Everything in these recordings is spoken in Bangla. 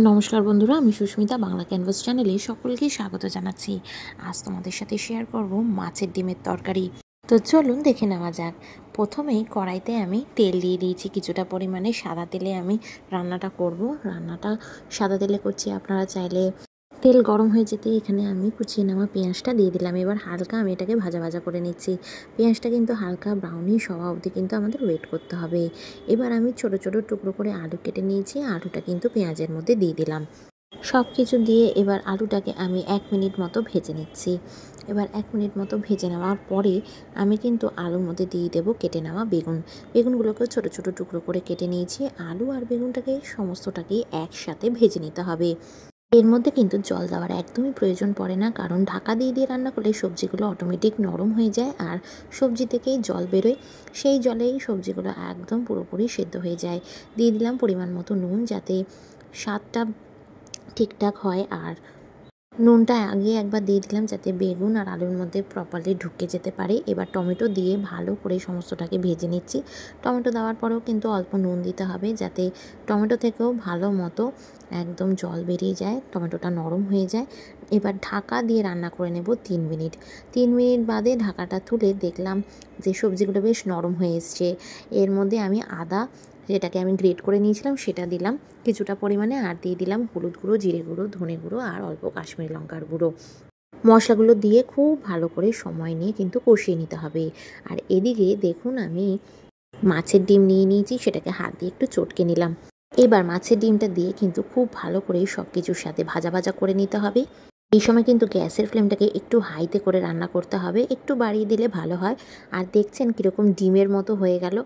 নমস্কার বন্ধুরা, আমি সুস্মিতা বাংলা ক্যানভাস চ্যানেলে সকলকে স্বাগত জানাচ্ছি। আজ তোমাদের সাথে শেয়ার করব মাছের ডিমের তরকারি। তো চলুন দেখে নেওয়া যাক। প্রথমেই কড়াইতে আমি তেল দিয়ে দিয়েছি কিছুটা পরিমাণে। সাদা তেলে আমি রান্নাটা করব। রান্নাটা সাদা তেলে করছি, আপনারা চাইলে তেল গরম হয়ে যেতে এখানে আমি কুচিয়ে নেওয়া পেঁয়াজটা দিয়ে দিলাম। এবার হালকা আমি এটাকে ভাজা ভাজা করে নিচ্ছি। পেঁয়াজটা কিন্তু হালকা ব্রাউনিশ হওয়া অবধি কিন্তু আমাদের ওয়েট করতে হবে। এবার আমি ছোট ছোট টুকরো করে আলু কেটে নিয়েছি। আলুটা কিন্তু পেঁয়াজের মধ্যে দিয়ে দিলাম। সব কিছু দিয়ে এবার আলুটাকে আমি 1 মিনিট মতো ভেজে নিচ্ছি। এবার 1 মিনিট মতো ভেজে নেওয়ার পরে আমি কিন্তু আলুর মধ্যে দিয়ে দেবো কেটে নেওয়া বেগুন। বেগুনগুলোকেও ছোট ছোট টুকরো করে কেটে নিয়েছি। আলু আর বেগুনটাকে সমস্তটাকেই একসাথে ভেজে নিতে হবে। এর মধ্যে কিন্তু জল দেওয়ার একদমই প্রয়োজন পড়ে না, কারণ ঢাকা দিয়ে দিয়ে রান্না করলে সবজিগুলো অটোমেটিক নরম হয়ে যায় আর সবজি থেকেই জল বেরোয়। সেই জলেই সবজিগুলো একদম পুরোপুরি সেদ্ধ হয়ে যায়। দিয়ে দিলাম পরিমাণ মতো নুন, যাতে স্বাদটা ঠিকঠাক হয়। আর নুনটা আগে একবার দিয়ে দিলাম যাতে বেগুন আর আলুর মধ্যে প্রপারলি ঢুকে যেতে পারে। এবার টমেটো দিয়ে ভালো করে সমস্তটাকে ভেজে নিচ্ছি। টমেটো দেওয়ার পরেও কিন্তু অল্প নুন দিতে হবে, যাতে টমেটো থেকেও ভালো মতো একদম জল বেরিয়ে যায়, টমেটোটা নরম হয়ে যায়। এবার ঢাকা দিয়ে রান্না করে নেব 3 মিনিট। 3 মিনিট বাদে ঢাকাটা তুলে দেখলাম যে সবজিগুলো বেশ নরম হয়ে এসছে। এর মধ্যে আমি আদা, যেটাকে আমি গ্রেট করে নিয়েছিলাম, সেটা দিলাম কিছুটা পরিমাণে। আর দিয়ে দিলাম হলুদ গুঁড়ো, জিরে গুঁড়ো, ধনে গুঁড়ো আর অল্প কাশ্মীরি লঙ্কার গুঁড়ো। মশলাগুলো দিয়ে খুব ভালো করে সময় নিয়ে কিন্তু কষিয়ে নিতে হবে। আর এদিকে দেখুন আমি মাছের ডিম নিয়ে নিয়েছি, সেটাকে হাত দিয়ে একটু চটকে নিলাম। এবার মাছের ডিমটা দিয়ে কিন্তু খুব ভালো করে সব কিছুর সাথে ভাজা ভাজা করে নিতে হবে। এই সময় কিন্তু গ্যাসের ফ্লেমটাকে একটু হাইতে করে রান্না করতে হবে, একটু বাড়িয়ে দিলে ভালো হয়। আর দেখছেন কীরকম ডিমের মতো হয়ে গেল,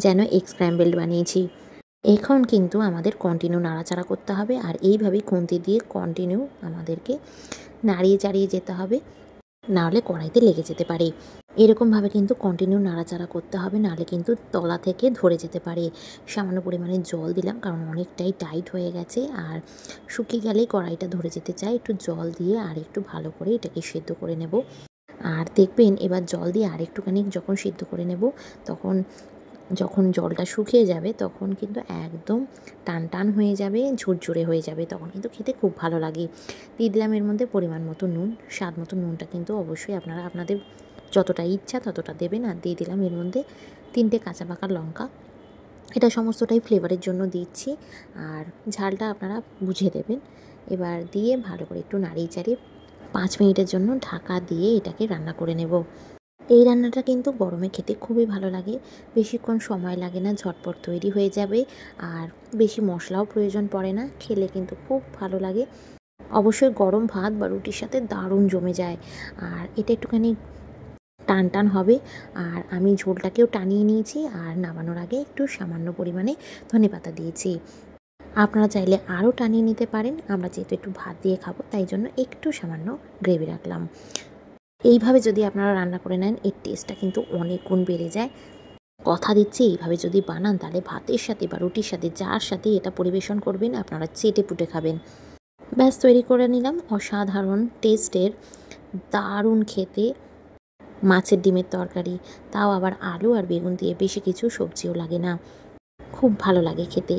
যেন এগ স্ক্র্যাম্বলড বানিয়েছি। এখন কিন্তু আমাদের কন্টিনিউ নাড়াচাড়া করতে হবে, আর এইভাবেই খুন্তি দিয়ে কন্টিনিউ আমাদেরকে নাড়িয়ে চাড়িয়ে যেতে হবে, নাহলে কড়াইতে লেগে যেতে পারে। এরকমভাবে কিন্তু কন্টিনিউ নাড়াচাড়া করতে হবে, নাহলে কিন্তু তলা থেকে ধরে যেতে পারে। সামান্য পরিমাণে জল দিলাম, কারণ অনেকটাই টাইট হয়ে গেছে আর শুকিয়ে গেলেই কড়াইটা ধরে যেতে চায়। একটু জল দিয়ে আর একটু ভালো করে এটাকে সেদ্ধ করে নেব। আর দেখবেন এবার জল দিয়ে আর একটুখানি যখন সিদ্ধ করে নেব, যখন জলটা শুকিয়ে যাবে তখন কিন্তু একদম টান টান হয়ে যাবে, ঝুরঝুরে হয়ে যাবে, তখন কিন্তু খেতে খুব ভালো লাগে। দিয়ে দিলাম এর মধ্যে পরিমাণ মতো নুন। স্বাদ মতো নুনটা কিন্তু অবশ্যই আপনারা আপনাদের যতটা ইচ্ছা ততটা দেবেন। আর দিয়ে দিলাম এর মধ্যে 3টে কাঁচা পাকা লঙ্কা। এটা সমস্তটাই ফ্লেভারের জন্য দিচ্ছি, আর ঝালটা আপনারা বুঝে দেবেন। এবার দিয়ে ভালো করে একটু নাড়িয়ে চাড়িয়ে 5 মিনিটের জন্য ঢাকা দিয়ে এটাকে রান্না করে নেব। এই রান্নাটা কিন্তু গরমে খেতে খুবই ভালো লাগে। বেশিক্ষণ সময় লাগে না, ঝটপট তৈরি হয়ে যাবে। আর বেশি মশলাও প্রয়োজন পড়ে না, খেলে কিন্তু খুব ভালো লাগে। অবশ্যই গরম ভাত বা রুটির সাথে দারুণ জমে যায়। আর এটা একটুখানি টান টান হবে। আর আমি ঝোলটাকেও টানিয়ে নিয়েছি, আর নামানোর আগে একটু সামান্য পরিমাণে ধনেপাতা দিয়েছি। আপনারা চাইলে আরও টানিয়ে নিতে পারেন। আমরা যেহেতু একটু ভাত দিয়ে খাবো, তাই জন্য একটু সামান্য গ্রেভি রাখলাম। এইভাবে যদি আপনারা রান্না করে নেন, এর টেস্টটা কিন্তু অনেক গুণ বেড়ে যায়। কথা দিচ্ছি, এইভাবে যদি বানান তাহলে ভাতের সাথে বা রুটির সাথে যার সাথে এটা পরিবেশন করবেন আপনারা চেটে পুটে খাবেন। ব্যাস, তৈরি করে নিলাম অসাধারণ টেস্টের, দারুণ খেতে মাছের ডিমের তরকারি। তাও আবার আলু আর বেগুন দিয়ে, বেশি কিছু সবজিও লাগে না, খুব ভালো লাগে খেতে।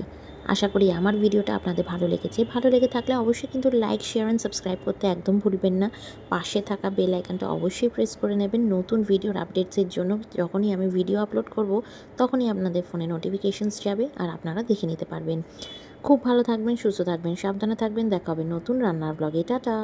আশা করি আমার ভিডিওটা আপনাদের ভালো লেগেছে। ভালো লেগে থাকলে অবশ্যই কিন্তু লাইক, শেয়ার অ্যান্ড সাবস্ক্রাইব করতে একদম ভুলবেন না। পাশে থাকা বেল আইকনটা অবশ্যই প্রেস করে নেবেন নতুন ভিডিওর আপডেটসের জন্য। যখনই আমি ভিডিও আপলোড করব তখনই আপনাদের ফোনে নোটিফিকেশনস যাবে আর আপনারা দেখে নিতে পারবেন। খুব ভালো থাকবেন, সুস্থ থাকবেন, সাবধানে থাকবেন। দেখা হবে নতুন রান্নার ব্লগে। টাটা।